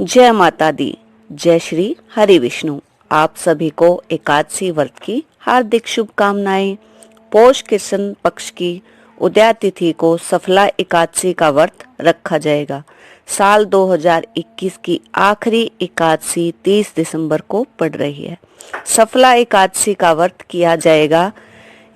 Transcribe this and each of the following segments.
जय माता दी, जय श्री हरि विष्णु। आप सभी को एकादशी व्रत की हार्दिक शुभकामनाएं। पौष कृष्ण पक्ष की उदया तिथि को सफला एकादशी का व्रत रखा जाएगा। साल 2021 की आखिरी एकादशी 30 दिसंबर को पड़ रही है। सफला एकादशी का व्रत किया जाएगा।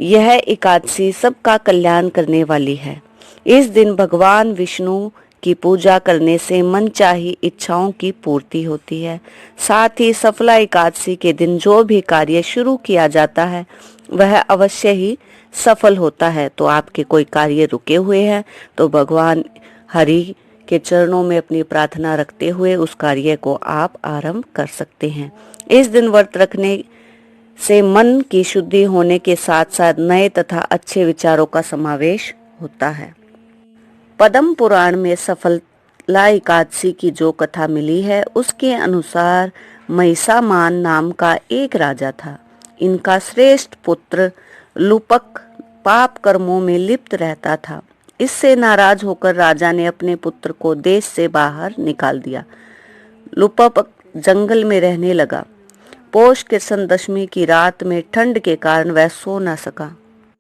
यह एकादशी सबका कल्याण करने वाली है। इस दिन भगवान विष्णु की पूजा करने से मनचाही इच्छाओं की पूर्ति होती है। साथ ही सफला एकादशी के दिन जो भी कार्य शुरू किया जाता है वह अवश्य ही सफल होता है। तो आपके कोई कार्य रुके हुए हैं तो भगवान हरि के चरणों में अपनी प्रार्थना रखते हुए उस कार्य को आप आरंभ कर सकते हैं। इस दिन व्रत रखने से मन की शुद्धि होने के साथ साथ नए तथा अच्छे विचारों का समावेश होता है। पद्म पुराण में सफला एकादशी की जो कथा मिली है उसके अनुसार महिषामान नाम का एक राजा था। इनका श्रेष्ठ पुत्र लुपक पाप कर्मों में लिप्त रहता था। इससे नाराज होकर राजा ने अपने पुत्र को देश से बाहर निकाल दिया। लुपक जंगल में रहने लगा। पौष कृष्ण दशमी की रात में ठंड के कारण वह सो न सका।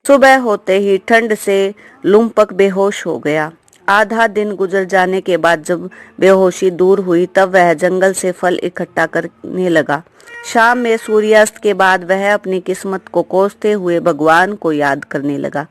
सुबह होते ही ठंड से लुपक बेहोश हो गया। आधा दिन गुजर जाने के बाद जब बेहोशी दूर हुई तब वह जंगल से फल इकट्ठा करने लगा। शाम में सूर्यास्त के बाद वह अपनी किस्मत को कोसते हुए भगवान को याद करने लगा।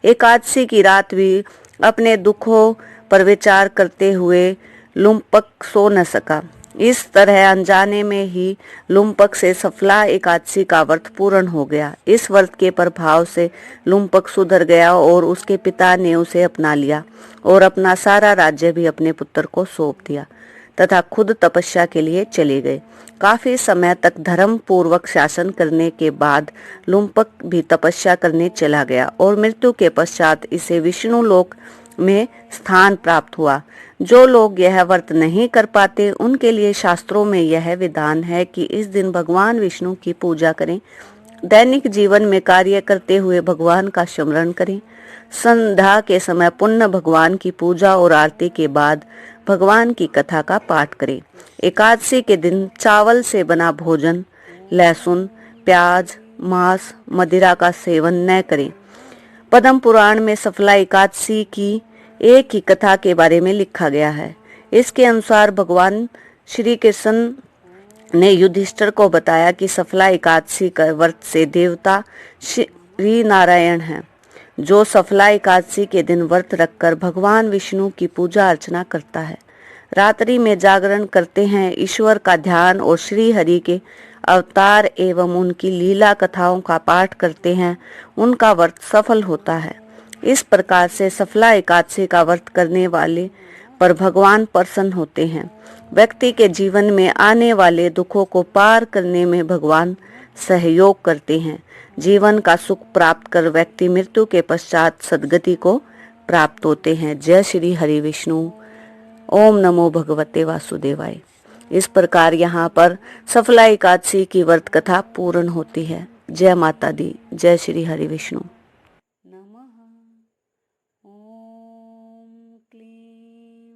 एकादशी की रात भी अपने दुखों पर विचार करते हुए लुपक सो न सका। इस तरह अनजाने में ही लुपक से सफला एकादशी का व्रत पूर्ण हो गया। इस व्रत के प्रभाव से लुपक सुधर गया और उसके पिता ने उसे अपना लिया और अपना सारा राज्य भी अपने पुत्र को सौंप दिया तथा खुद तपस्या के लिए चले गए। काफी समय तक धर्म पूर्वक शासन करने के बाद लुपक भी तपस्या करने चला गया और मृत्यु के पश्चात इसे विष्णु लोक में स्थान प्राप्त हुआ। जो लोग यह व्रत नहीं कर पाते उनके लिए शास्त्रों में यह विधान है कि इस दिन भगवान विष्णु की पूजा करें। दैनिक जीवन में कार्य करते हुए भगवान का स्मरण करें। संध्या के समय पुण्य भगवान की पूजा और आरती के बाद भगवान की कथा का पाठ करें। एकादशी के दिन चावल से बना भोजन, लहसुन, प्याज, मांस, मदिरा का सेवन न करें। पद्म पुराण में सफला एकादशी की एक ही कथा के बारे में लिखा गया है। इसके अनुसार भगवान श्री कृष्ण ने युधिष्ठिर को बताया कि सफला एकादशी का व्रत से देवता श्री नारायण हैं, जो सफला एकादशी के दिन व्रत रखकर भगवान विष्णु की पूजा अर्चना करता है, रात्रि में जागरण करते हैं, ईश्वर का ध्यान और श्री हरि के अवतार एवं उनकी लीला कथाओं का पाठ करते हैं, उनका व्रत सफल होता है। इस प्रकार से सफला एकादशी का व्रत करने वाले पर भगवान प्रसन्न होते हैं। व्यक्ति के जीवन में आने वाले दुखों को पार करने में भगवान सहयोग करते हैं। जीवन का सुख प्राप्त कर व्यक्ति मृत्यु के पश्चात सद्गति को प्राप्त होते हैं। जय श्री हरि विष्णु। ओम नमो भगवते वासुदेवाय। इस प्रकार यहाँ पर सफला एकादशी की व्रत कथा पूर्ण होती है। जय माता दी, जय श्री हरि विष्णु।